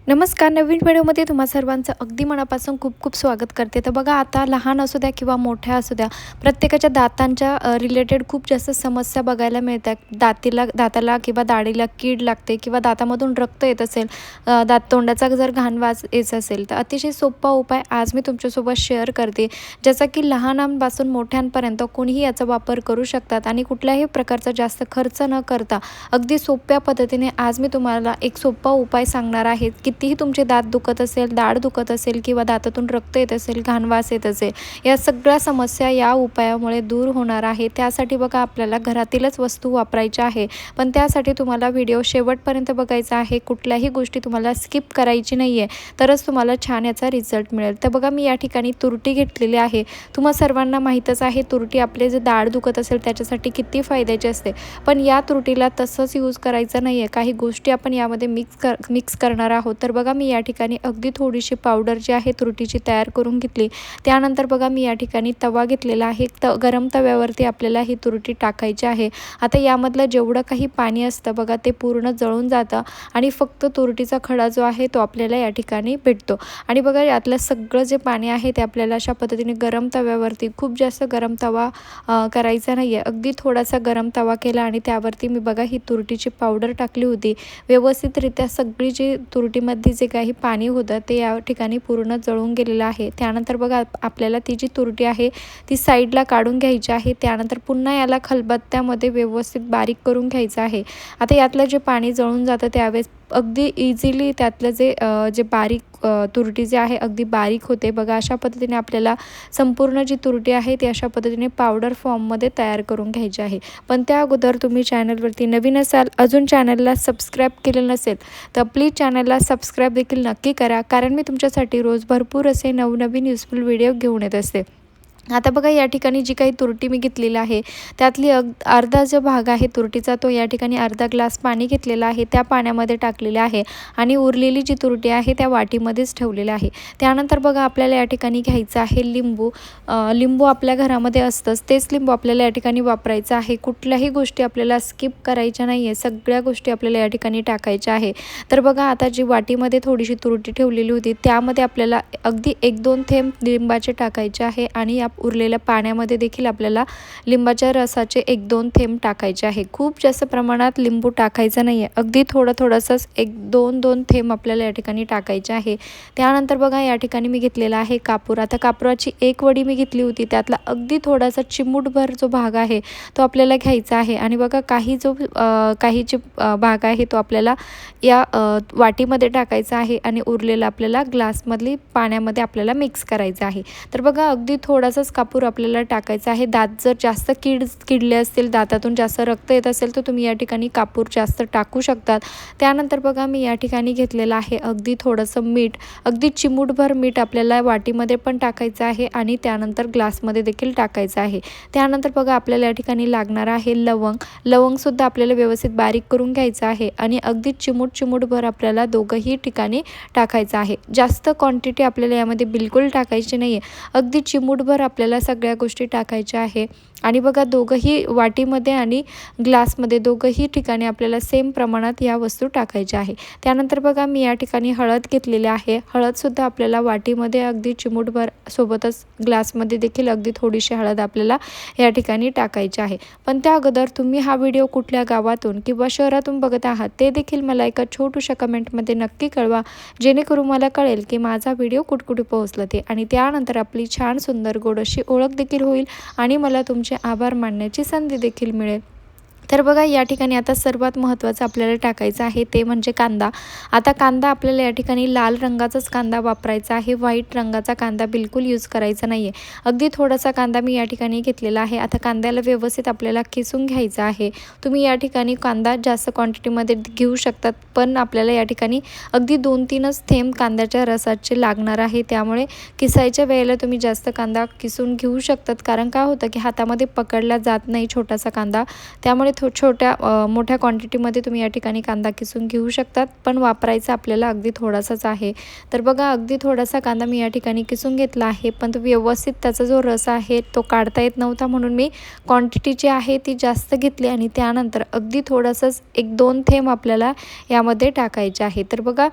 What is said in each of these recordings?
नमस्कार. नवीन व्हिडिओमध्ये तुम्हा सर्वांचं अगदी मनापासून खूप खूप स्वागत करते. तर बघा, आता लहान असू द्या किंवा मोठ्या असू द्या, प्रत्येकाच्या दातांच्या रिलेटेड खूप जास्त समस्या बघायला मिळतात. दाताला किंवा दाढीला कीड लागते किंवा दातामधून रक्त येत असेल, तोंडाचा जर घाण वास येत असेल, तर अतिशय सोपा उपाय आज मी तुमच्यासोबत शेअर करते, ज्याचा की लहानांपासून मोठ्यांपर्यंत कोणीही याचा वापर करू शकतात आणि कुठल्याही प्रकारचा जास्त खर्च न करता अगदी सोप्या पद्धतीने आज मी तुम्हाला एक सोपा उपाय सांगणार आहे. कितीही तुमचे दात दुखत असेल, दाढ दुखत असेल किंवा दातातून रक्त येत असेल, घाण वास येत असेल, या सगळ्या समस्या या उपायामुळे दूर होणार आहे. त्यासाठी बघा, आपल्याला घरातीलच वस्तू वापरायच्या आहे, पण त्यासाठी तुम्हाला व्हिडिओ शेवटपर्यंत बघायचा आहे. कुठल्याही गोष्टी तुम्हाला स्किप करायची नाही आहे, तरच तुम्हाला छान याचा रिझल्ट मिळेल. तर बघा, मी या ठिकाणी तुरटी घेतलेली आहे. तुम्हा सर्वांना माहीतच आहे, तुरटी आपले जे दाढ दुखत असेल त्याच्यासाठी किती फायद्याची असते. पण या तुरटीला तसंच यूज करायचं नाही आहे. काही गोष्टी आपण यामध्ये मिक्स करणार आहोत. तर बघा, मी या ठिकाणी अगदी थोडीशी पावडर जी आहे तुरटीची तयार करून घेतली. त्यानंतर बघा, मी या ठिकाणी तवा घेतलेला आहे. गरम तव्यावरती आपल्याला ही तुरटी टाकायची आहे. आता यामधलं जेवढं काही पाणी असतं बघा, ते पूर्ण जळून जातं आणि फक्त तुरटीचा खडा जो आहे तो आपल्याला या ठिकाणी भेटतो. आणि बघा, यातलं सगळं जे पाणी आहे ते आपल्याला अशा पद्धतीने गरम तव्यावरती, खूप जास्त गरम तवा करायचा नाही आहे, अगदी थोडासा गरम तवा केला आणि त्यावरती मी बघा ही तुरटीची पावडर टाकली होती. व्यवस्थितरित्या सगळी जी तुरटीमध्ये जे काही पाणी होतं ते या ठिकाणी पूर्ण जळून गेलेलं आहे. त्यानंतर बघा, आपल्याला ती जी तुरटी आहे ती साईडला काढून घ्यायची आहे. त्यानंतर पुन्हा याला खलबत्त्यामध्ये व्यवस्थित बारीक करून घ्यायचं आहे. आता यातलं जे पाणी जळून जातं त्यावेळेस अगदी इझिली त्यातलं जे बारीक तुरटी जे आहे अगदी बारीक होते. बघा, अशा पद्धतीने आपल्याला संपूर्ण जी तुरटी आहे ती अशा पद्धतीने पावडर फॉर्ममध्ये तयार करून घ्यायची आहे. पण त्या अगोदर तुम्ही चॅनलवरती नवीन असाल, अजून चॅनलला सबस्क्राईब केलेलं नसेल, तर प्लीज चॅनलला सबस्क्राईब देखील नक्की करा, कारण मी तुमच्यासाठी रोज भरपूर असे नवनवीन युजफुल व्हिडिओ घेऊन येत असते. आता बघा, या ठिकाणी जी काही तुरटी मी घेतलेली आहे त्यातली अर्धा जो भाग आहे तुरटीचा, तो या ठिकाणी अर्धा ग्लास पाणी घेतलेला आहे, त्या पाण्यामध्ये टाकलेले आहे आणि उरलेली जी तुरटी आहे त्या वाटीमध्येच ठेवलेली आहे. त्यानंतर बघा, आपल्याला या ठिकाणी घ्यायचं आहे लिंबू. लिंबू आपल्या घरामध्ये असतंच, तेच लिंबू आपल्याला या ठिकाणी वापरायचं आहे. कुठल्याही गोष्टी आपल्याला स्किप करायच्या नाही आहे, सगळ्या गोष्टी आपल्याला या ठिकाणी टाकायच्या आहे. तर बघा, आता जी वाटीमध्ये थोडीशी तुरटी ठेवलेली होती त्यामध्ये आपल्याला अगदी 1-2 थेंब लिंबाचे टाकायचे आहे आणि या उरलेल्या पाण्यामध्ये देखील आपल्याला लिंबाच्या रसाचे 1-2 थेंब टाकायचे आहे. खूप जास्त प्रमाणात लिंबू टाकायचं नाही आहे, अगदी थोडंसंच 1-2 थेंब आपल्याला या ठिकाणी टाकायचे आहे. त्यानंतर बघा, या ठिकाणी मी घेतलेला आहे कापूर. आता कापुराची एक वडी मी घेतली होती, त्यातला अगदी थोडासा चिमूटभर जो भाग आहे तो आपल्याला घ्यायचा आहे. आणि बघा, काही जो भाग आहे तो आपल्याला या वाटीमध्ये टाकायचा आहे आणि उरलेला आपल्याला ग्लासमधली पाण्यामध्ये आपल्याला मिक्स करायचं आहे. तर बघा, अगदी थोडासाच कापूर आपल्याला टाकायचा आहे. दात जर जास्त किडले असतील, दातातून जास्त रक्त येत असेल, तर तुम्ही या ठिकाणी कापूर जास्त टाकू शकतात. त्यानंतर बघा, मी या ठिकाणी घेतलेलं आहे अगदी थोडंसं मीठ. अगदी चिमूटभर मीठ आपल्याला वाटीमध्ये पण टाकायचं आहे आणि त्यानंतर ग्लासमध्ये देखील टाकायचं आहे. त्यानंतर बघा, आपल्याला या ठिकाणी लागणार आहे लवंगसुद्धा आपल्याला व्यवस्थित बारीक करून घ्यायचं आहे आणि अगदी चिमूटभर आपल्याला दोघंही ठिकाणी टाकायचं आहे. जास्त क्वांटिटी आपल्याला यामध्ये बिलकुल टाकायची नाही आहे, अगदी चिमूटभर आपल्याला सगळ्या गोष्टी टाकायच्या आहे. आणि बघा, दोघंही वाटीमध्ये आणि ग्लासमध्ये दोघंही ठिकाणी आपल्याला सेम प्रमाणात या वस्तू टाकायच्या आहे. त्यानंतर बघा, मी या ठिकाणी हळद घेतलेली आहे. हळदसुद्धा आपल्याला वाटीमध्ये अगदी चिमूटभर, सोबतच ग्लासमध्ये देखील अगदी थोडीशी हळद आपल्याला या ठिकाणी टाकायची आहे. पण त्या अगोदर तुम्ही हा व्हिडिओ कुठल्या गावातून किंवा शहरातून बघत आहात ते देखील मला एका छोट्याशा कमेंटमध्ये नक्की कळवा, जेणेकरून मला कळेल की माझा व्हिडिओ कुठे पोहोचला ते. आणि त्यानंतर आपली छान सुंदर गोड अशी ओळख देखील होईल आणि मला तुमचे आभार मानण्याची संधी देखील मिळेल. तर बघा, या ठिकाणी आता सर्वात महत्त्वाचं आपल्याला टाकायचं आहे ते म्हणजे कांदा. आता कांदा आपल्याला या ठिकाणी लाल रंगाचाच कांदा वापरायचा आहे, व्हाईट रंगाचा कांदा बिलकुल यूज करायचा नाही आहे. अगदी थोडासा कांदा मी या ठिकाणी घेतलेला आहे. आता कांद्याला व्यवस्थित आपल्याला किसून घ्यायचं आहे. तुम्ही या ठिकाणी कांदा जास्त क्वांटिटीमध्ये घेऊ शकतात, पण आपल्याला या ठिकाणी अगदी 2-3च थेंब कांद्याच्या रसाचे लागणार आहे. त्यामुळे किसायच्या वेळेला तुम्ही जास्त कांदा किसून घेऊ शकतात, कारण काय होतं की हातामध्ये पकडला जात नाही छोटासा कांदा, त्यामुळे मोठ्या क्वांटिटीमध्ये तुम्ही या ठिकाणी कांदा किसून घेऊ शकतात, पण वापरायचा आपल्याला अगदी थोडासाच आहे. तर बघा अगदी थोडासा कांदा मी या ठिकाणी किसून घेतला आहे, पण तो व्यवस्थित त्याचा जो रस आहे तो काढता येत नव्हता, म्हणून मी क्वांटिटी जी आहे ती जास्त घेतली आणि त्यानंतर अगदी थोडंसंच 1-2 थेंब आपल्याला यामध्ये टाकायचे आहे. तर बघा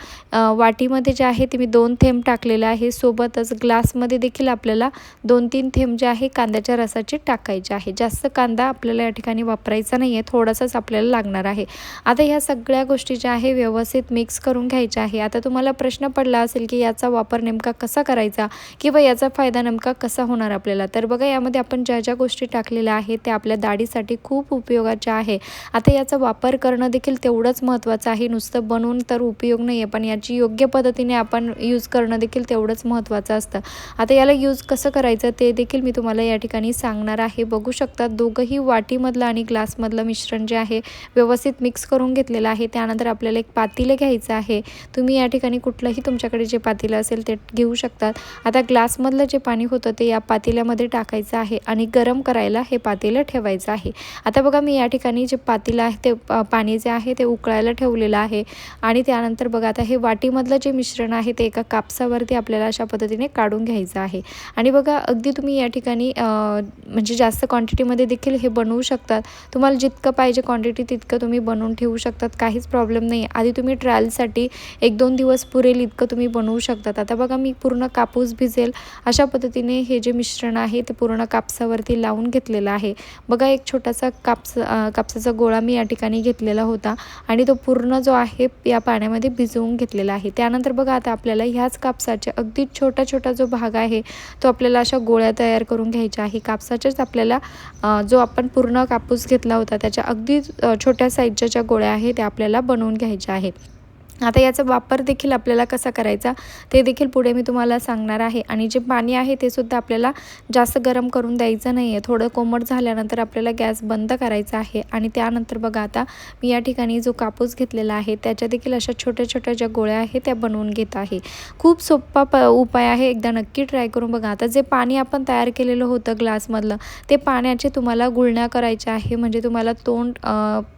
वाटीमध्ये जे आहे ते मी 2 थेंब टाकलेले आहे. सोबतच ग्लासमध्ये देखील आपल्याला 2-3 थेंब जे आहे कांद्याच्या रसाचे टाकायचे आहे. जास्त कांदा आपल्याला या ठिकाणी वापरायचा नाही आहे, थोडासाच आपल्याला लागणार आहे. आता ह्या सगळ्या गोष्टी ज्या आहे व्यवस्थित मिक्स करून घ्यायच्या आहे. आता तुम्हाला प्रश्न पडला असेल की याचा वापर नेमका कसा करायचा किंवा याचा फायदा नेमका कसा होणार आपल्याला. तर बघा यामध्ये आपण ज्या ज्या गोष्टी टाकलेल्या आहेत त्या आपल्या दाढीसाठी खूप उपयोगाच्या आहे. आता याचा वापर करणं देखील तेवढंच महत्त्वाचं आहे. नुसतं बनवून तर उपयोग नाही आहे, पण याची योग्य पद्धतीने आपण यूज करणं देखील तेवढंच महत्त्वाचं असतं. आता याला यूज कसं करायचं ते देखील मी तुम्हाला या ठिकाणी सांगणार आहे. बघू शकता दोघंही वाटीमधलं आणि ग्लासमधलं मिश्रण जे आहे व्यवस्थित मिक्स करून घेतलेलं आहे. त्यानंतर आपल्याला एक पातेलं घ्यायचं आहे. तुम्ही या ठिकाणी कुठलंही तुमच्याकडे जे पातेलं असेल ते घेऊ शकतात. आता ग्लासमधलं जे पाणी होतं ते या पातेल्यामध्ये टाकायचं आहे आणि गरम करायला हे पातेलं ठेवायचं आहे. आता बघा मी या ठिकाणी जे पातेलं आहे ते पाणी जे आहे ते उकळायला ठेवलेलं आहे आणि त्यानंतर बघा आता हे वाटीमधलं जे मिश्रण आहे ते एका कापसावरती आपल्याला अशा पद्धतीने काढून घ्यायचं आहे. आणि बघा अगदी तुम्ही या ठिकाणी म्हणजे जास्त क्वांटिटीमध्ये देखील हे बनवू शकतात. तुम्हाला जितकं पाहिजे क्वांटिटी तितकं तुम्ही बनवून ठेवू शकतात, काहीच प्रॉब्लेम नाही. आधी तुम्ही ट्रायलसाठी 1-2 दिवस पुरेल इतकं तुम्ही बनवू शकतात. आता बघा मी पूर्ण कापूस भिजेल अशा पद्धतीने हे जे मिश्रण आहे ते पूर्ण कापसावरती लावून घेतलेलं आहे. बघा एक छोटासा कापसाचा गोळा मी या ठिकाणी घेतलेला होता आणि तो पूर्ण जो आहे या पाण्यामध्ये भिजवून घेतलेला आहे. त्यानंतर बघा आता आपल्याला ह्याच कापसाच्या अगदी छोटा जो भाग आहे तो आपल्याला अशा गोळ्या तयार करून घ्यायच्या आहे. कापसाच्याच आपल्याला जो आपण पूर्ण कापूस घेतला होता त्याच्या अगदी छोट्या साईजच्या ज्या गोळ्या आहेत त्या आपल्याला बनवून घ्यायच्या आहेत. आता याचा वापर देखील आपल्याला कसा करायचा ते देखील पुढे मी तुम्हाला सांगणार आहे. आणि जे पाणी आहे ते सुद्धा आपल्याला जास्त गरम करून द्यायचं नाही आहे. थोडं कोमट झाल्यानंतर आपल्याला गॅस बंद करायचा आहे आणि त्यानंतर बघा आता मी या ठिकाणी जो कापूस घेतलेला आहे त्याच्या देखील अशा छोट्या ज्या गोळ्या आहेत त्या बनवून घेत आहे. खूप सोपा उपाय आहे, एकदा नक्की ट्राय करून बघा. आता जे पाणी आपण तयार केलेलं होतं ग्लासमधलं ते पाण्याचे तुम्हाला गुळण्या करायच्या आहे, म्हणजे तुम्हाला तोंड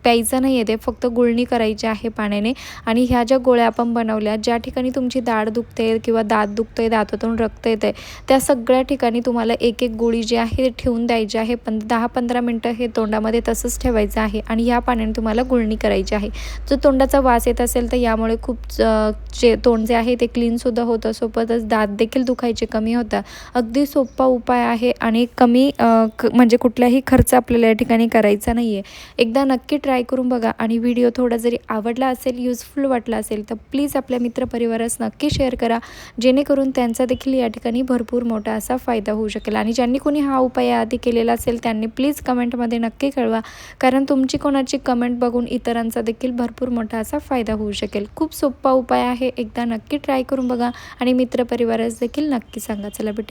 प्यायचं नाही आहे, ते फक्त गुळणी करायची आहे पाण्याने. आणि ह्या ज्या गोळ्या आपण बनवल्या, ज्या ठिकाणी तुमची दाढ दुखते किंवा दात दुखते, दातातून रक्त येते, त्या सगळ्या ठिकाणी तुम्हाला एक गोळी जी आहे ते ठेवून द्यायची आहे. 10-15 मिनटं हे तोंडामध्ये तसंच ठेवायचं आहे आणि ह्या पाण्याने तुम्हाला गुळणी करायची आहे. जो तोंडाचा वास येत असेल तर यामुळे खूप तोंड जे आहे ते क्लीनसुद्धा होतं, सोबतच दात देखील दुखायचे कमी होतात. अगदी सोपा उपाय आहे आणि कमी म्हणजे कुठलाही खर्च आपल्याला या ठिकाणी करायचा नाही आहे. एकदा नक्की ट्राय करून बघा आणि व्हिडिओ थोडा जरी आवडला असेल, युजफुल वाटला असेल तर प्लीज आपल्या मित्रपरिवारास नक्की शेअर करा, जेणेकरून त्यांचा देखील या ठिकाणी भरपूर मोठा असा फायदा होऊ शकेल. आणि ज्यांनी कोणी हा उपाय आधी केलेला असेल त्यांनी प्लीज कमेंटमध्ये नक्की कळवा, कारण तुमची कोणाची कमेंट बघून इतरांचा देखील भरपूर मोठा असा फायदा होऊ शकेल. खूप सोपा उपाय आहे, एकदा नक्की ट्राय करून बघा आणि मित्रपरिवारास देखील नक्की सांगा. चला भेटूया